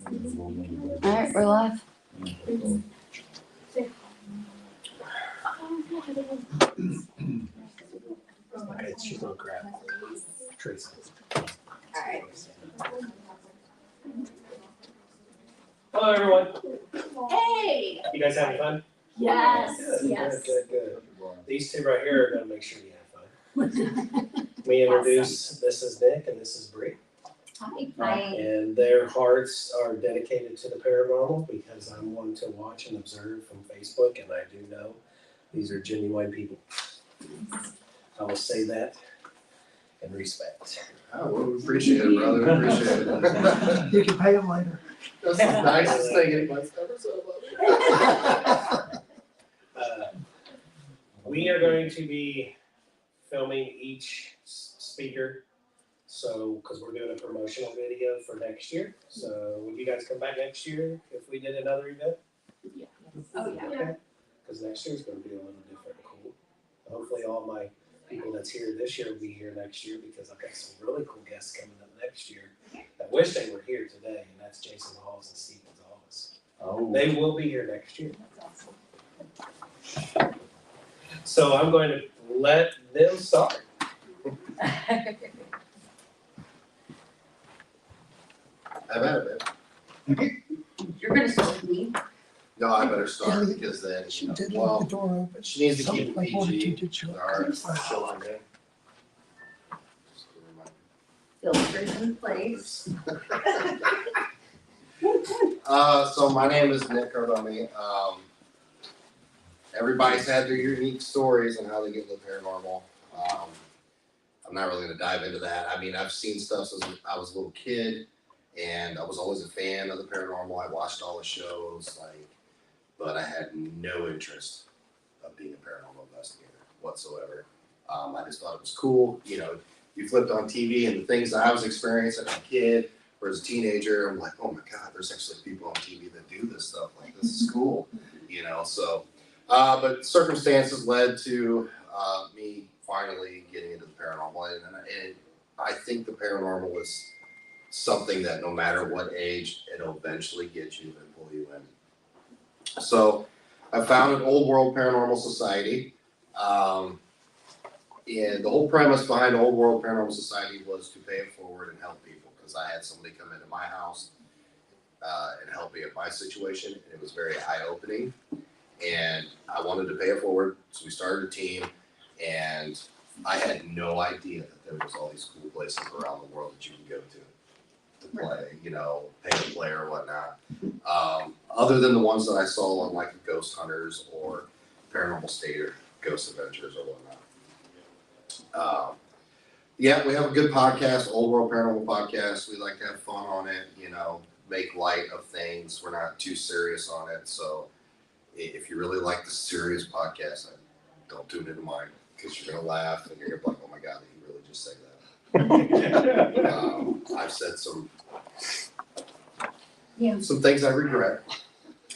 Alright, we're live. Okay, she's gonna grab Tracy. Alright. Hello, everyone. Hey! You guys having fun? Yes, Good, yes. Good. These two right here are gonna make sure you have fun. Let me introduce, this is Nick and this is Bree. Hi. And their hearts are dedicated to the paranormal because I'm one to watch and observe from Facebook, and I do know these are genuine people. I will say that in respect. Oh, well, we appreciate it, brother. We appreciate it. You can pay them later. That's the nicest thing anybody's ever said about me. We are going to be filming each speaker, so because we're doing a promotional video for next year. So would you guys come back next year if we did another event? Oh, yeah. Because next year's going to be a little different and cool. Hopefully all my people that's here this year will be here next year because I've got some really cool guests coming up next year that wish they were here today, and that's Jason Halls and Steve Gonzalez. Oh. They will be here next year. So I'm going to let them start. I've had it, man. You're gonna start with me. No, I better start because then, She did leave well, the door open. she needs to Something keep it like one or two PG. did show up. All right. Children, man. Filters in place. So my name is Nick Carboni. Everybody's had their unique stories on how they get into the paranormal. I'm not really gonna dive into that. I mean, I've seen stuff since I was a little kid, and I was always a fan of the paranormal. I watched all the shows, but I had no interest of being a paranormal investigator whatsoever. I just thought it was cool. You know, you flipped on TV and the things that I was experiencing as a kid or as a teenager, I'm like, oh my God, there's actually people on TV that do this stuff. Like, this is cool, you know? So, but circumstances led to me finally getting into the paranormal. And I think the paranormal is something that no matter what age, it'll eventually get you and pull you in. So I founded Old World Paranormal Society. And the whole premise behind Old World Paranormal Society was to pay it forward and help people, because I had somebody come into my house and help me in my situation, and it was very eye-opening. And I wanted to pay it forward, so we started a team, and I had no idea that there was all these cool places around the world that you can go to play, you know, pay to play or whatnot. Other than the ones that I saw on like Ghost Hunters or Paranormal State or Ghost Adventures or whatnot. Yeah, we have a good podcast, Old World Paranormal Podcast. We like to have fun on it, you know, make light of things. We're not too serious on it. So if you really like the serious podcast, don't tune into mine, because you're going to laugh and you're going to be like, oh my God, did you really just say that? I've said some things I regret.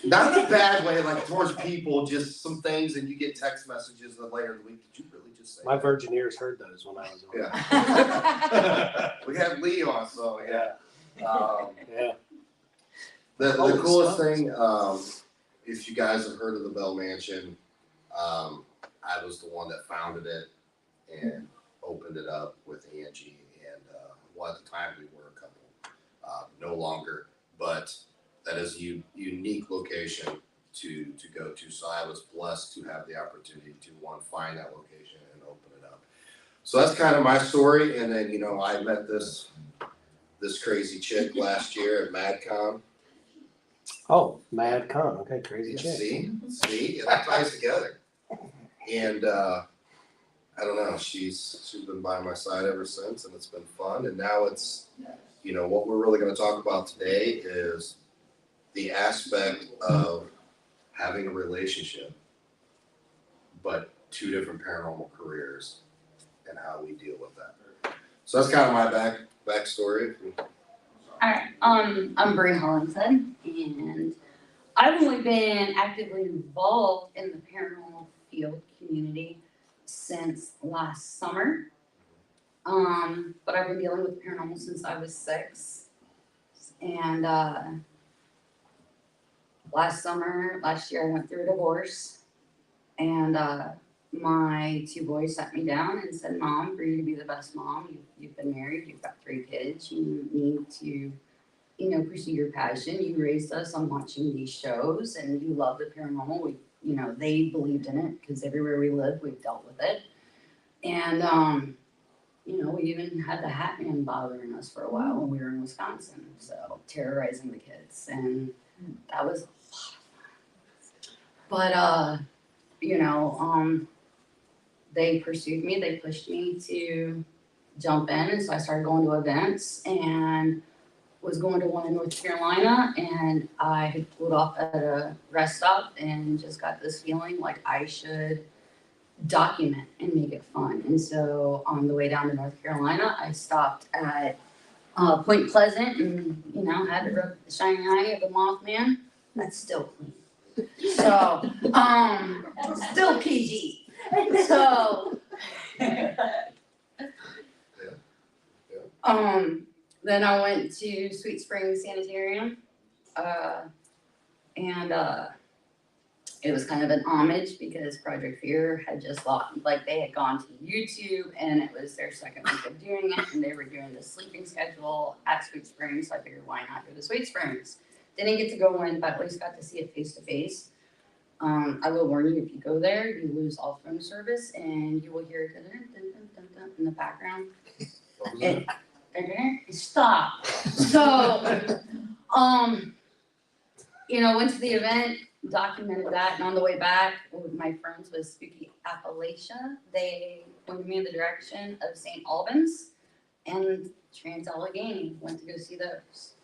Not in a bad way, like towards people, just some things, and you get text messages later in the week. Did you really just say My that? virgin ears heard those when I was on. Yeah. We had Lee on, so yeah. Yeah. The Oh, coolest sucks. thing, if you guys have heard of the Bell Mansion, I was the one that founded it and opened it up with Angie, and well, at the time we were a couple, no longer, but that is a unique location to go to. So I was blessed to have the opportunity to find that location and open it up. So that's kind of my story. And then, you know, I met this crazy chick last year at MadCon. Oh, Mad Con. Okay, crazy Yeah, chick. see, it ties together. And I don't know, she's been by my side ever since, and it's been fun. And now it's, you know, what we're really going to talk about today is the aspect of having a relationship, but two different paranormal careers and how we deal with that. So that's kind of my backstory. Alright, I'm Brie Hollingshead, and I've only been actively involved in the paranormal field community since last summer. But I've been dealing with paranormal since I was 6. And last year I went through a divorce, and my 2 boys sat me down and said, Mom, for you to be the best mom, you've been married, you've got 3 kids, you need to, pursue your passion. You raised us on watching these shows, and you love the paranormal. They believed in it because everywhere we lived, we've dealt with it. And we even had the Hat Man bothering us for a while when we were in Wisconsin, so terrorizing the kids, and that was a lot of fun. But they pursued me, they pushed me to jump in, and so I started going to events and was going to one in North Carolina, and I had pulled off at a rest stop and just got this feeling like I should document and make it fun. And so on the way down to North Carolina, I stopped at Point Pleasant and, had to rub the shiny eye of the Mothman. That's still clean. So, still PG. So, then I went to Sweet Springs Sanitarium, and it was kind of an homage because Project Fear had just they had gone to YouTube, and it was their second week of doing it, and they were doing the sleeping schedule at Sweet Springs, so I figured why not go to Sweet Springs. Didn't get to go in, but at least got to see it face to face. I will warn you, if you go there, you lose all phone service, and you will hear dun, dun, dun, dun, dun, in the background. Stop. So, went to the event, documented that, and on the way back with my friends with Spooky Appalachia, they pointed me in the direction of St. Albans and Trans-Allegheny. Went to go see those.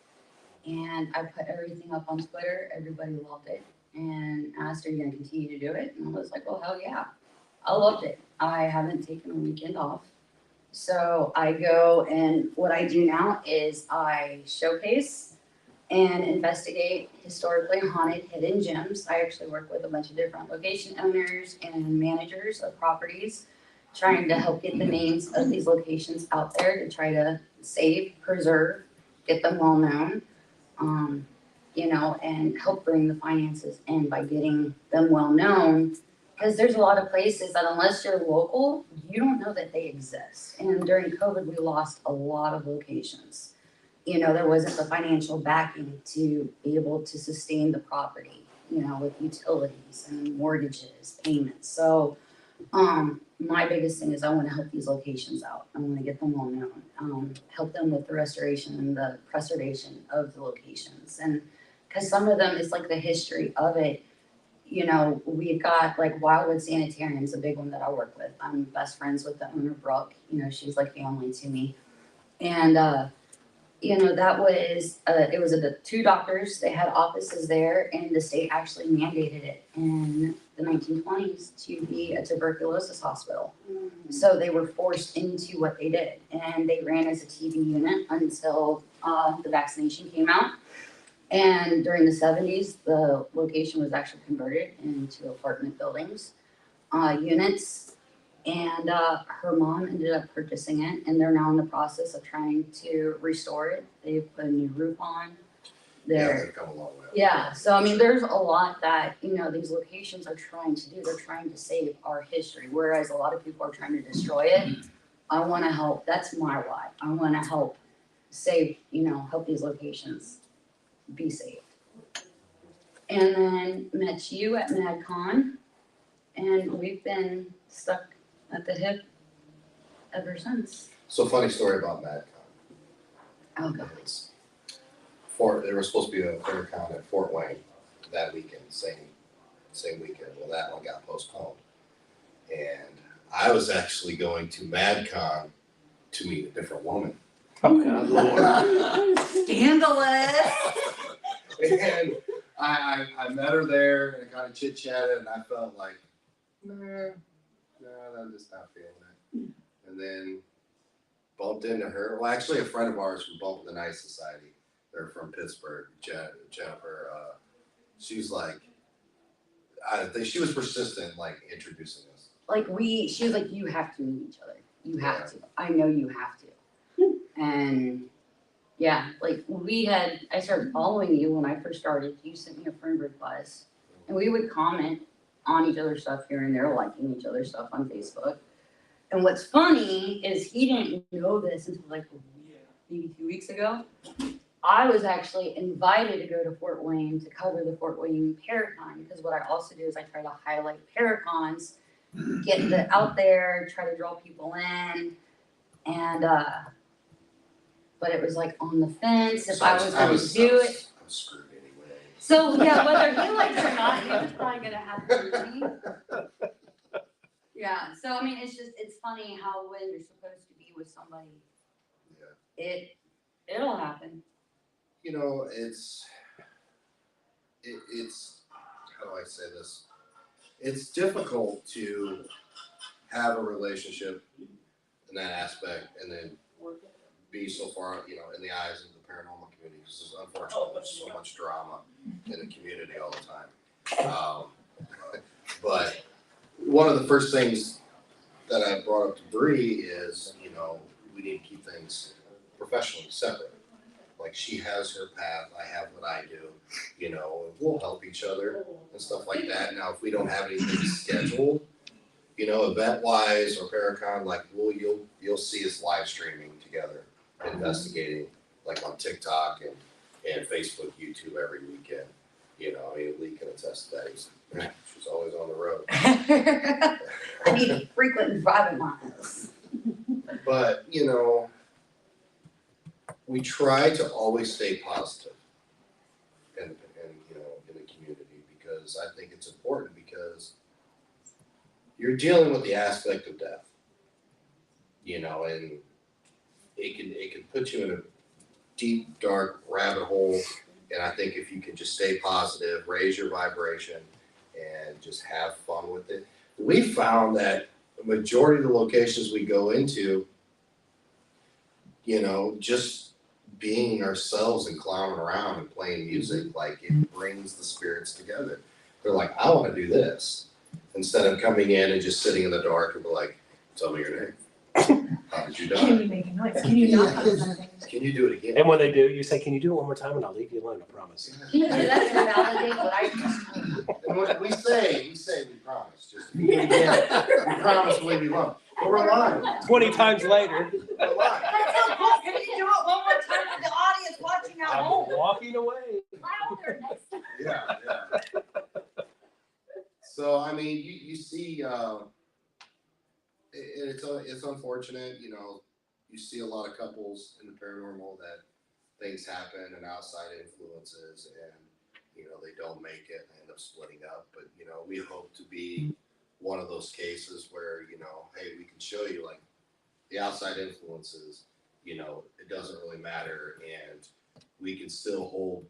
And I put everything up on Twitter, everybody loved it, and asked, are you gonna continue to do it? And I was like, well, hell yeah. I loved it. I haven't taken a weekend off. So I go, and what I do now is I showcase and investigate historically haunted hidden gems. I actually work with a bunch of different location owners and managers of properties, trying to help get the names of these locations out there to try to save, preserve, get them well known, and help bring the finances in by getting them well known. Because there's a lot of places that unless you're local, you don't know that they exist. And during COVID, we lost a lot of locations. There wasn't the financial backing to be able to sustain the property, with utilities and mortgages, payments. So my biggest thing is I want to help these locations out. I want to get them well known, help them with the restoration and the preservation of the locations. And because some of them, it's like the history of it. We've got like Wildwood Sanitarium is a big one that I work with. I'm best friends with the owner, Brooke. She's like family to me. And, that was, it was the 2 doctors, they had offices there, and the state actually mandated it in the 1920s to be a tuberculosis hospital. So they were forced into what they did, and they ran as a TB unit until the vaccination came out. And during the 70s, the location was actually converted into apartment buildings, units. And her mom ended up purchasing it, and they're now in the process of trying to restore it. They've put a new roof on. They've come a long way. Yeah, so I mean, there's a lot that, these locations are trying to do. They're trying to save our history, whereas a lot of people are trying to destroy it. I want to help. That's my why. I want to help save, help these locations be saved. And then met you at MadCon, and we've been stuck at the hip ever since. So funny story about MadCon. Oh, God. There was supposed to be a FairCon at Fort Wayne that weekend, same weekend. Well, that one got postponed. And I was actually going to MadCon to meet a different woman. Oh, God, Lord. Scandalous. And I met her there and kind of chit-chatted, and I felt like, nah, I'm just not feeling it. And then bumped into her. Well, actually, a friend of ours from Bump the Night Society. They're from Pittsburgh, Jennifer. She was like, I think she was persistent, like introducing us. She was like, you have to meet each other. You have to. I know you have to. And Yeah, like I started following you when I first started. You sent me a friend request, and we would comment on each other's stuff here and there, liking each other's stuff on Facebook. And what's funny is he didn't know this until like maybe 2 weeks ago. I was actually invited to go to Fort Wayne to cover the Fort Wayne Paracon, because what I also do is I try to highlight Paracons, get out there, try to draw people in, and but it was like on the fence if I was gonna do it. I'm screwed anyway. So yeah, whether he likes it or not, he was probably gonna have to me. Yeah, so I mean, it's funny how when you're supposed to be with somebody, Yeah. it'll happen. You know, it's how do I say this? It's difficult to have a relationship in that aspect and then be so far, you know, in the eyes of the paranormal community, because there's unfortunately there's so much drama in the community all the time. But one of the first things that I brought up to Bree is, you know, we need to keep things professionally separate. Like, she has her path, I have what I do, you know, and we'll help each other and stuff like that. Now, if we don't have anything scheduled, you know, event-wise or Paracon, like, you'll see us live streaming together, investigating, like on TikTok and Facebook, YouTube every weekend. You know, I mean, Lee can attest to that. She's always on the road. I need frequent driving miles. But, you know, we try to always stay positive in you know, in the community, because I think it's important, because you're dealing with the aspect of death, you know, and it can put you in a deep, dark rabbit hole. And I think if you can just stay positive, raise your vibration, and just have fun with it. We found that the majority of the locations we go into, you know, just being ourselves and clowning around and playing music, like, it brings the spirits together. They're like, I want to do this, instead of coming in and just sitting in the dark and be like, tell me your name. How did you die? Can you make a noise? Can you knock on something? Can you do it again? And when they do, you say, can you do it one more time and I'll leave you alone, I promise. Can you do that to validate what I And what we say we promise. Just do it again. We promise to leave you alone. But we're lying. 20 times later, We're lying. That's so cool. Can you do it one more time for the audience watching at I'm home? walking away. Louder next time. Yeah. So, I mean, you see, it's unfortunate, you know, you see a lot of couples in the paranormal that things happen and outside influences, and, you know, they don't make it and end up splitting up. But, you know, we hope to be one of those cases where, you know, hey, we can show you, like, the outside influences, you know, it doesn't really matter, and we can still hold,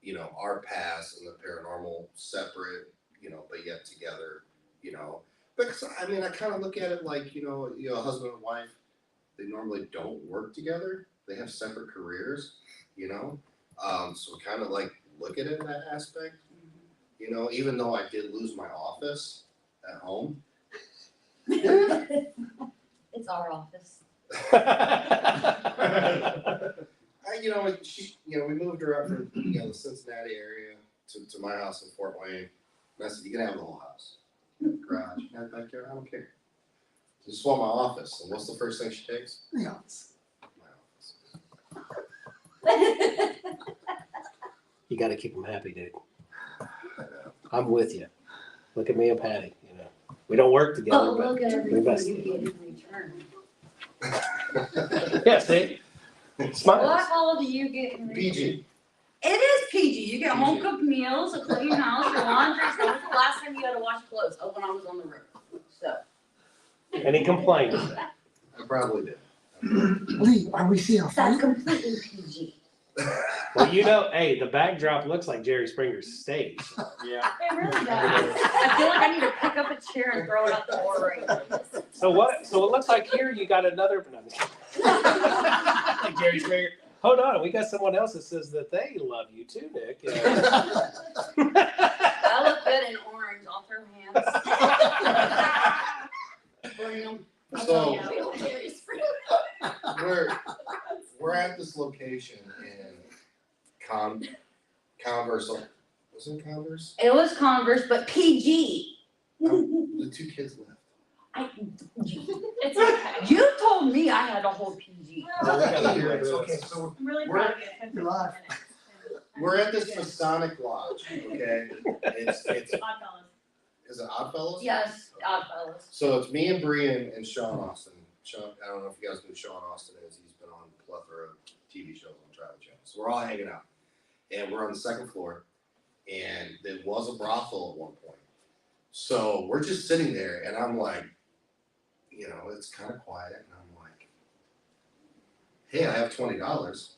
you know, our past and the paranormal separate, you know, but yet together, you know. Because, I mean, I kind of look at it like, you know, husband and wife, they normally don't work together. They have separate careers, you know. So we kind of like look at it in that aspect, you know, even though I did lose my office at home. It's our office. You know, we moved her up from, you know, the Cincinnati area to my house in Fort Wayne. And I said, you can have the whole house. Garage, have backyard, I don't care. Just want my office. And what's the first thing she takes? The office. My office. You got to keep them happy, dude. I'm with you. Look at me and Patty, you know. We don't work together, But look at we everything best. you get in return. Yeah, see? Smiles. What all do you get in return? PG. It is PG. You get PG. home cooked meals, a clean house, your laundry. So when was the last time you had to wash clothes? Oh, when I was on the road. So. And he complained. I probably did. Lee, are we seeing a That's fight? completely PG. Well, you know, hey, the backdrop looks like Jerry Springer's stage. Yeah. It really does. I feel like I need to pick up a chair and throw it out the door right now. So what? So it looks like here you got another. No, like Jerry Springer. Hold on, we got someone else that says that they love you too, Nick. I look good in orange. I'll throw hands. Bring 'em. So Yeah, we don't Jerry Springer. we're we're at this location in Converse. Was it Converse? It was Converse, but PG. The two kids left. It's okay. You told me I had to hold PG. Okay, so I'm really We're- proud of you. 15 You're live. minutes. We're at this Masonic lodge, okay? It's Oddfellows. is it Oddfellows? Yes, Oddfellows. So it's me and Bree and Sean Austin. Sean, I don't know if you guys know who Sean Austin is. He's been on a plethora of TV shows on Travel Channel. So we're all hanging out. And we're on the second floor. And there was a brothel at one point. So we're just sitting there and I'm like, you know, it's kind of quiet. And I'm like, hey, I have $20.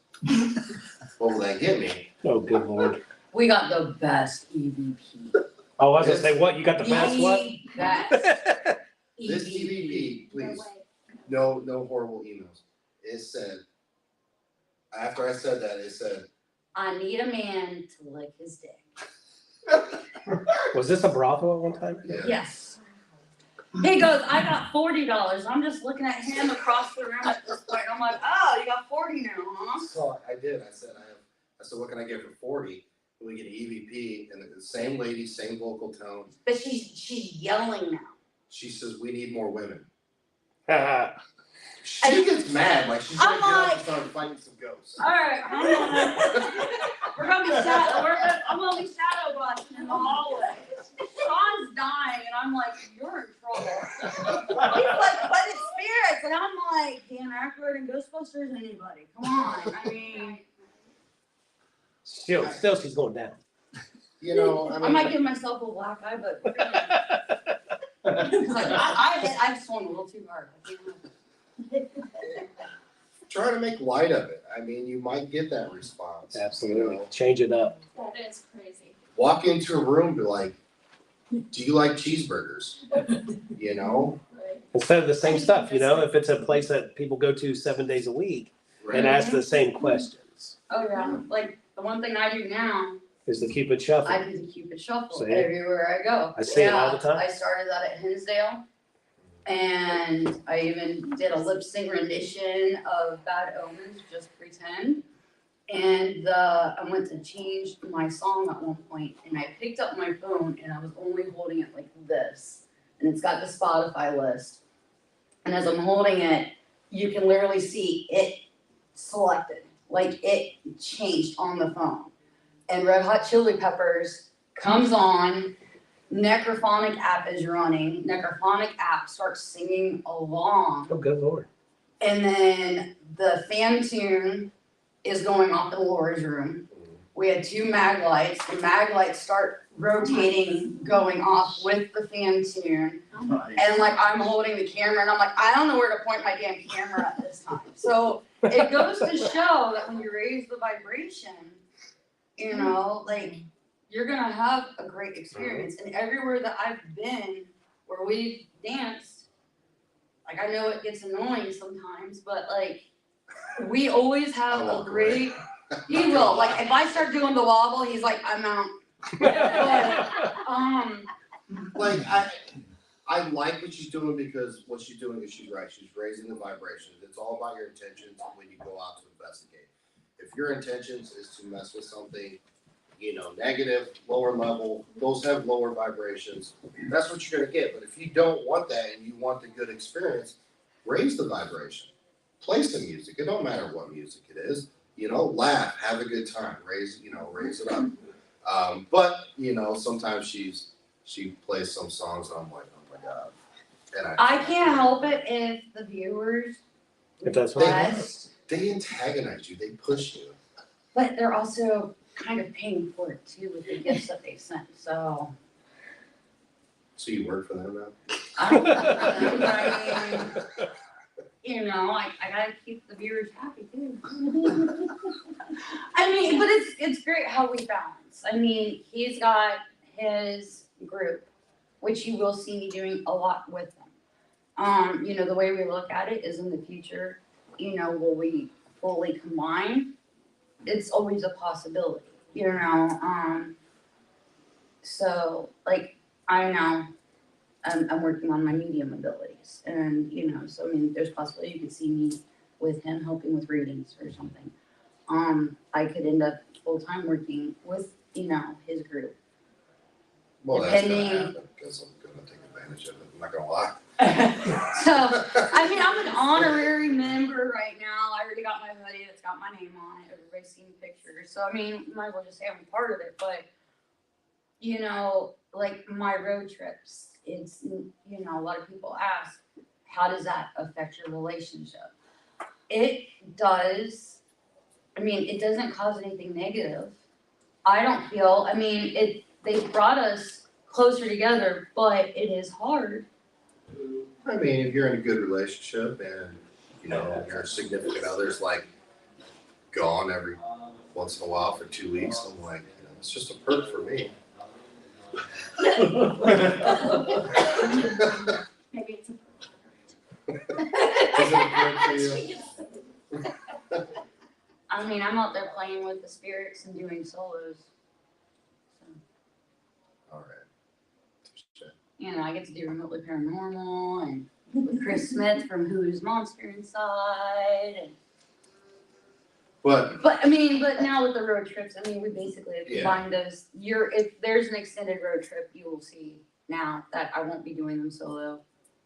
What will that get me? Oh, good lord. We got the best EVP. Oh, I was gonna say, what, you got the best what? The best This EVP. TVP, please, no horrible emails. It said, after I said that, it said, I need a man to lick his dick. Was this a brothel at one time? yeah. Yes. He goes, I got $40. I'm just looking at him across the room at this point. I'm like, oh, you got 40 now, huh? So I did. I said, what can I get for 40? And we get an EVP and the same lady, same vocal tone. But she's yelling now. She says, we need more women. Ah, She gets mad, like she's gonna I'm get up like- and start fighting some ghosts. All right, we're gonna be I'm gonna be shadow boxing in the hallway. Sean's dying, and I'm like, you're in trouble. He's like, but it's spirits, and I'm like, Dan Aykroyd and Ghostbusters, anybody? Come on, I mean, still, she's going down. You know, I I mean, might give myself a black eye, but like, I swung a little too hard. I can't help it. try to make light of it. I mean, you might get that response. Absolutely. You know? Change it up. That is crazy. Walk into a room, be like, do you like cheeseburgers? You know? Right. Instead of the same stuff, you know, if it's a place that people go to 7 days a week and ask the same questions, Oh yeah, like the one thing I do now, is the Cupid Shuffle. I do the Cupid Shuffle See? everywhere I go. I see it all the Yeah, time. I started that at Hinsdale. And I even did a lip sync rendition of Bad Omens, Just Pretend. And I went to change my song at one point, and I picked up my phone, and I was only holding it like this. And it's got the Spotify list. And as I'm holding it, you can literally see it selected, like it changed on the phone. And Red Hot Chili Peppers comes on. Necrophonic app is running. Necrophonic app starts singing along. Oh, good lord. And then the fan tune is going off in Laura's room. We had 2 mag lights. The mag lights start rotating, going off with the fan tune. And like I'm holding the camera and I'm like, I don't know where to point my damn camera at this time. So it goes to show that when you raise the vibration, you know, like you're gonna have a great experience. And everywhere that I've been where we danced, like I know it gets annoying sometimes, but like we always have a great. He will. Like if I start doing the wobble, he's like, I'm out. Like I like what she's doing because what she's doing is she's right. She's raising the vibrations. It's all about your intentions when you go out to investigate. If your intentions is to mess with something, you know, negative, lower level, those have lower vibrations. That's what you're gonna get. But if you don't want that and you want the good experience, raise the vibration. Play some music. It don't matter what music it is. You know, laugh, have a good time, raise it up. But you know, sometimes she plays some songs and I'm like, oh my god. And I can't help it if the viewers If that's what request, they antagonize you, they push you. but they're also kind of paying for it too with the gifts that they sent. So So you work for them now? I mean, you know, I gotta keep the viewers happy too. I mean, but it's great how we balance. I mean, he's got his group, which you will see me doing a lot with them. You know, the way we look at it is in the future, you know, will we fully combine? It's always a possibility, you know. So like I know I'm working on my medium abilities, and you know, so I mean, there's possibility you could see me with him helping with readings or something, I could end up full-time working with, his group. Well, that's gonna Depending- happen, because I'm gonna take advantage of it, I'm not gonna lie. So, I mean, I'm an honorary member right now. I already got my hoodie that's got my name on it. Everybody's seen pictures. So, I mean, might as well just say I'm a part of it. But, like my road trips, it's, a lot of people ask, how does that affect your relationship? It does. I mean, it doesn't cause anything negative. I don't feel, they brought us closer together, but it is hard. I mean, if you're in a good relationship and, your significant other's like gone every once in a while for 2 weeks, I'm like, it's just a perk for me. Maybe it's Is it a perk for you? I mean, I'm out there playing with the spirits and doing solos. So, All right. I get to do remotely paranormal and with Chris Smith from Who's Monster Inside. And, But, but now with the road trips, we basically have combined those. If there's an extended road trip, you will see now that I won't be doing them solo.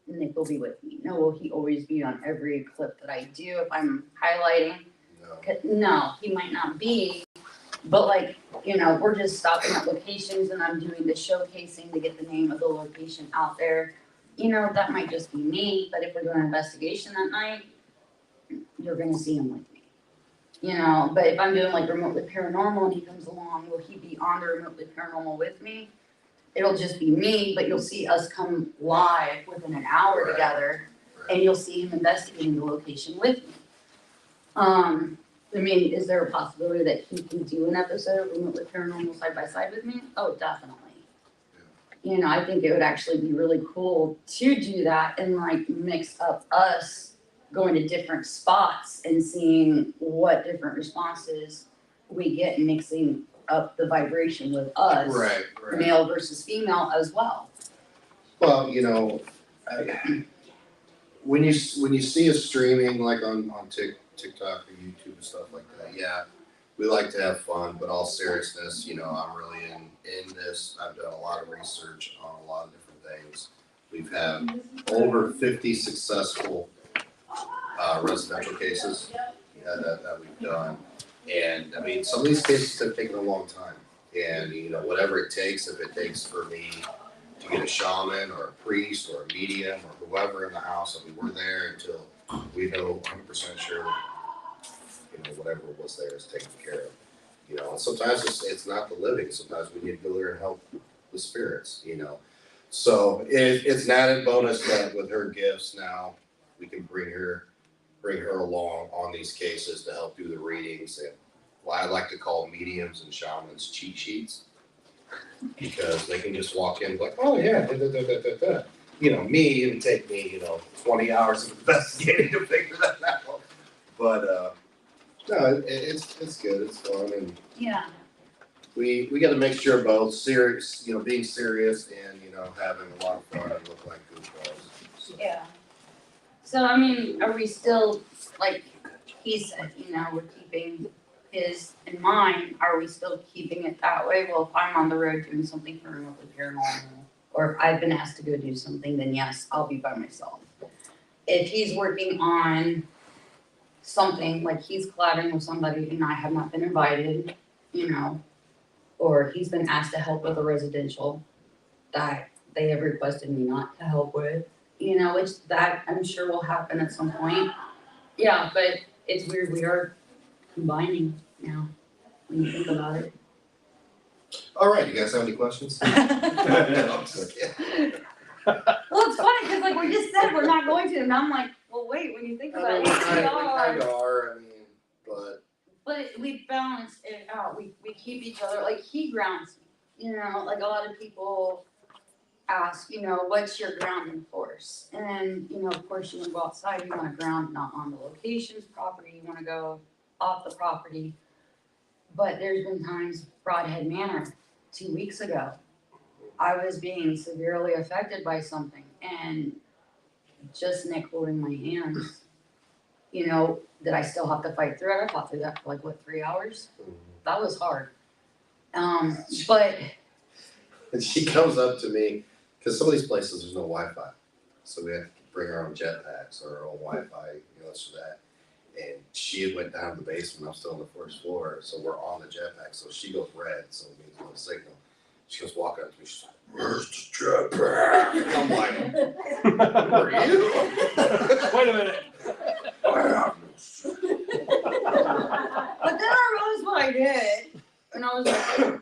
Nick will be with me. No, will he always be on every clip that I do if I'm highlighting? no, No, he might not be. But we're just stopping at locations and I'm doing the showcasing to get the name of the location out there. That might just be me, but if we're doing an investigation that night, you're gonna see him with me. But if I'm doing like remotely paranormal and he comes along, will he be on the remotely paranormal with me? It'll just be me, but you'll see us come live within an hour Right. together right. and you'll see him investigating the location with me. Is there a possibility that he can do an episode of Remotely Paranormal side by side with me? Oh, definitely. I think it would actually be really cool to do that and mix up us going to different spots and seeing what different responses we get and mixing up the vibration with us, Right. male versus female as well. Well, when you see us streaming like on TikTok or YouTube and stuff like that, yeah, we like to have fun, but all seriousness, I'm really in this. I've done a lot of research on a lot of different things. We've had over 50 successful residential cases that we've done. And some of these cases have taken a long time. And, whatever it takes, if it takes for me to get a shaman or a priest or a medium or whoever in the house, we're there until we know 100% sure that, whatever was there is taken care of. And sometimes it's not the living. Sometimes we need to go there and help the spirits, So it's an added bonus that with her gifts now, we can bring her along on these cases to help do the readings and what I like to call mediums and shamans cheat sheets. Because they can just walk in like, oh yeah, da, da, da, da, da, da. It would take me, 20 hours of investigating to figure that out. But no, it's good, it's fun, and Yeah. we got to make sure both serious, being serious and having a lot of fun and look like goofballs. So. Yeah. So, are we still, like he said, we're keeping his in mind, are we still keeping it that way? Well, if I'm on the road doing something for remotely paranormal, or if I've been asked to go do something, then yes, I'll be by myself. If he's working on something, like he's collaborating with somebody and I have not been invited, or he's been asked to help with a residential that they have requested me not to help with, which that I'm sure will happen at some point. Yeah, but it's weird, we are combining now, when you think about it. All right, you guys have any questions? No, I'm just kidding. Well, it's funny, cause we just said we're not going to, and I'm like, well, wait, when you think about it, we we kind are. of are, but But we balance it out, we keep each other, like he grounds me, like a lot of people ask, what's your grounding force? And, of course, you wanna go outside, you wanna ground not on the location's property, you wanna go off the property. But there's been times, Broadhead Manor, 2 weeks ago, I was being severely affected by something and just Nick holding my hands, you know, did I still have to fight through it? I fought through that for like, what, 3 hours? That was hard. But And she comes up to me, because some of these places there's no Wi-Fi, so we have to bring our own jetpacks or our own Wi-Fi, you know, this or that. And she had went down to the basement. I'm still on the first floor, so we're on the jetpack. So she goes red, so it means no signal. She goes walking up to me. She's like, "Where's the jetpack?" And I'm like, "Who are you?" Wait a minute. But then I realized what I did, and I was like,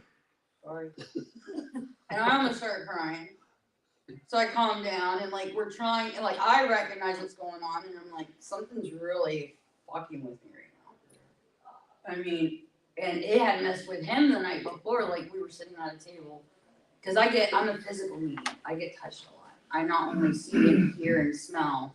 sorry. And I almost started crying. So I calmed down, and like, we're trying, and like, I recognize what's going on, and I'm like, something's really fucking with me right now. I mean, and it had messed with him the night before, like, we were sitting at a table. Cause I'm a physical medium, I get touched a lot. I not only see and hear and smell,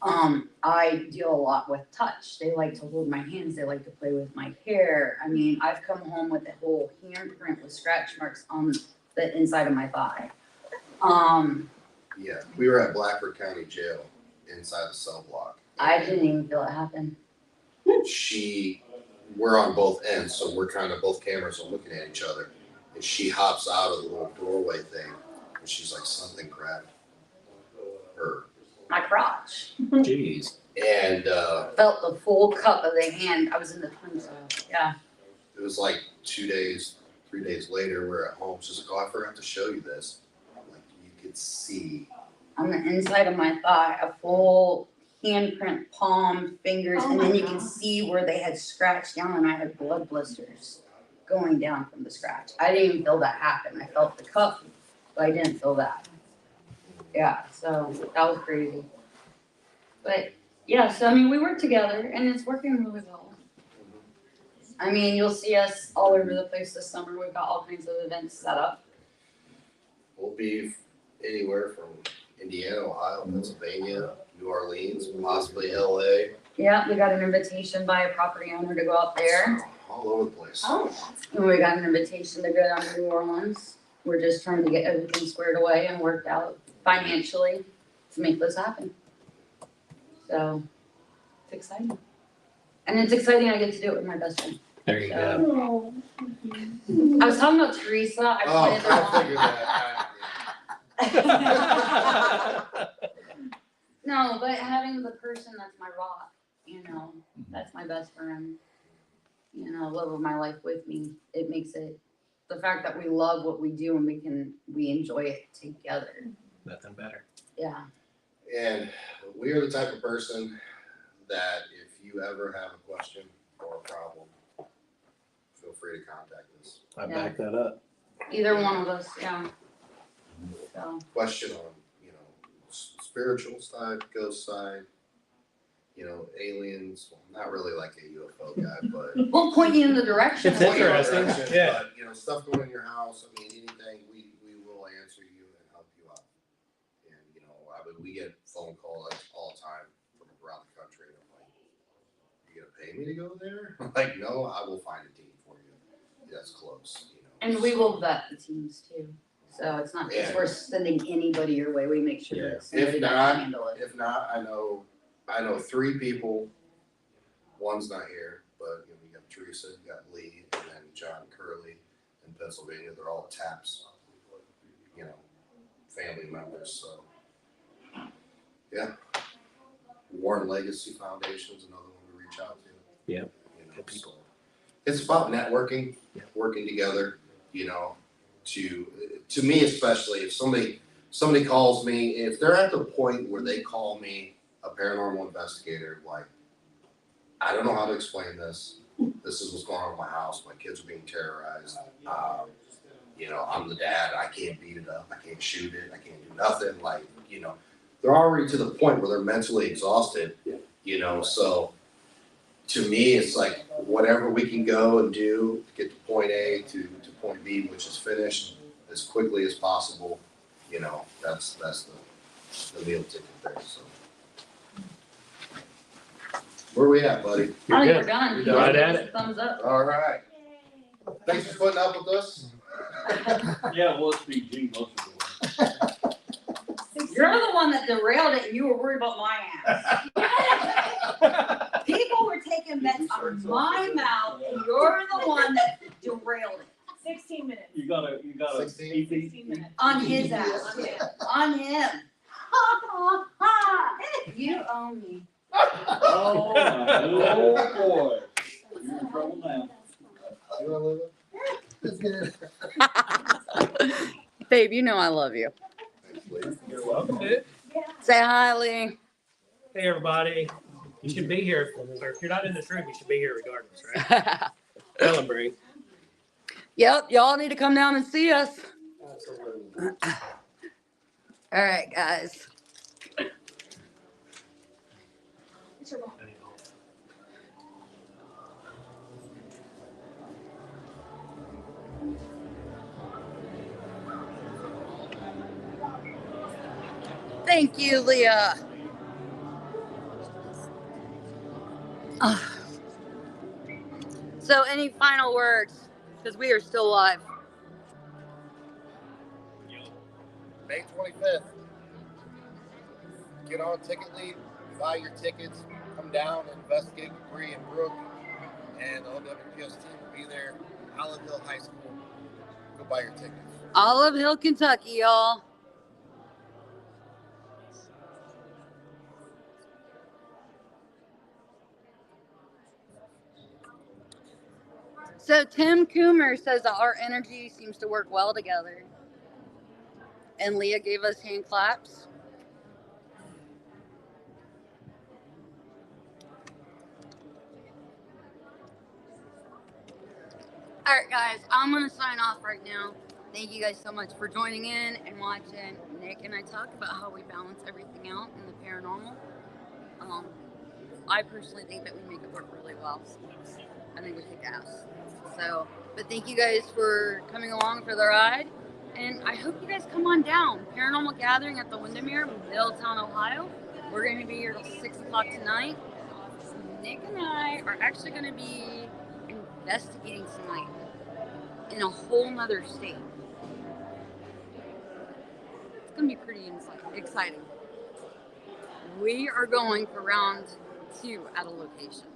I deal a lot with touch. They like to hold my hands, they like to play with my hair. I mean, I've come home with a whole handprint with scratch marks on the inside of my thigh. Yeah, we were at Blackford County Jail inside the cell block. I didn't even feel it happen. We're on both ends, so we're kind of, both cameras are looking at each other. And she hops out of the little doorway thing, and she's like, something grabbed her. My crotch. Jeez. And Felt the full cup of the hand. I was in the twin cell. Yeah. it was like 3 days later, we're at home. She's like, oh, I forgot to show you this. I'm like, you could see. On the inside of my thigh, a full handprint, palm, fingers, Oh and my then you can God. see where they had scratched down, and I had blood blisters going down from the scratch. I didn't even feel that happen. I felt the cup, but I didn't feel that. Yeah, so that was crazy. But yeah, so I mean, we work together, and it's working really well. I mean, you'll see us all over the place this summer. We've got all kinds of events set up. We'll be anywhere from Indiana, Ohio, Pennsylvania, New Orleans, possibly LA. Yeah, we got an invitation by a property owner to go out there. So, all over the place. Oh, And we got an invitation to go down to New Orleans. We're just trying to get everything squared away and worked out financially to make this happen. So, it's exciting. And it's exciting I get to do it with my best friend. There you go. no. I was talking about Teresa, I Oh, pointed her I figured that. No, but having the person that's my rock, you know, that's my best friend, you know, love of my life with me, it makes it, the fact that we love what we do and we enjoy it together. Nothing better. Yeah. And we are the type of person that if you ever have a question or a problem, feel free to contact us. I Yeah. back that up. Either one of us, yeah. So, Question on, you know, spiritual side, ghost side, you know, aliens, well, not really like a UFO guy, but. we'll point you in the direction. It's of what you're interesting. doing. Yeah. But, you know, stuff going in your house, I mean, anything, we will answer you and help you out. And, you know, we get phone calls all the time from around the country, and I'm like, you gonna pay me to go there? I'm like, no, I will find a team for you that's close, you know. And we will vet the teams too. So it's not just Yeah. we're sending anybody your way, we make sure Yeah. that somebody If that not, can handle it. If not, I know 3 people. One's not here, but you know, we got Teresa, we got Lee, and then John Curley in Pennsylvania. They're all TAPS, you know, family members. So, yeah. Warren Legacy Foundation's another one we reach out to. Yeah. You know, Good people. so it's about networking, Yeah. working together. You know, to me especially, if somebody calls me, if they're at the point where they call me a paranormal investigator, like, I don't know how to explain this. This is what's going on in my house. My kids are being terrorized. You know, I'm the dad. I can't beat it up. I can't shoot it. I can't do nothing. Like, you know, they're already to the point where they're mentally exhausted. Yeah. You know, so to me, it's like whatever we can go and do to get to point A to point B, which is finished as quickly as possible. You know, that's the meal ticket there. So. Where we at, buddy? I think You're we're done. You're done. Right at it. Thumbs up. All right. Thanks for putting up with us. Yeah, well, it's PG most of the way. You're the one that derailed it and you were worried about my ass. People were taking bets on my mouth and you're the one that derailed it. 16 minutes. You gotta 16? 16 minutes. On his ass. On him. On him. You owe me. Oh, my boy. You're in trouble now. You wanna live That's good. Babe, you know I love you. it? You're welcome, dude. Say hi, Lee. Hey, everybody. You should be here, or if you're not in this room, you should be here regardless, right? Tell them, Bree. Yep, y'all need to come down and see us. Absolutely. All right, guys. It's your ball. Thank you, Leah. So, any final words? Because we are still live. May 25th. Get on Ticketly, buy your tickets, come down and investigate with Bree and Brooke, and the OWPS team will be there. Olive Hill High School. Go buy your tickets. Olive Hill, Kentucky, y'all. So Tim Coomer says that our energy seems to work well together. And Leah gave us hand claps. All right, guys, I'm going to sign off right now. Thank you guys so much for joining in and watching Nick and I talk about how we balance everything out in the paranormal. I personally think that we make it work really well. I think we kick ass. So, but thank you guys for coming along for the ride. And I hope you guys come on down. Paranormal Gathering at the Windamere, Middletown, Ohio. We're going to be here till 6 o'clock tonight. Nick and I are actually going to be investigating tonight in a whole nother state. It's going to be pretty exciting. We are going for round 2 at a location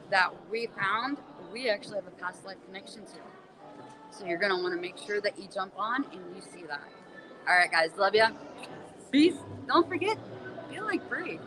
that we found we actually have a past life connection to. So you're going to want to make sure that you jump on and you see that. All right, guys. Love ya. Peace. Don't forget, feel like Brie.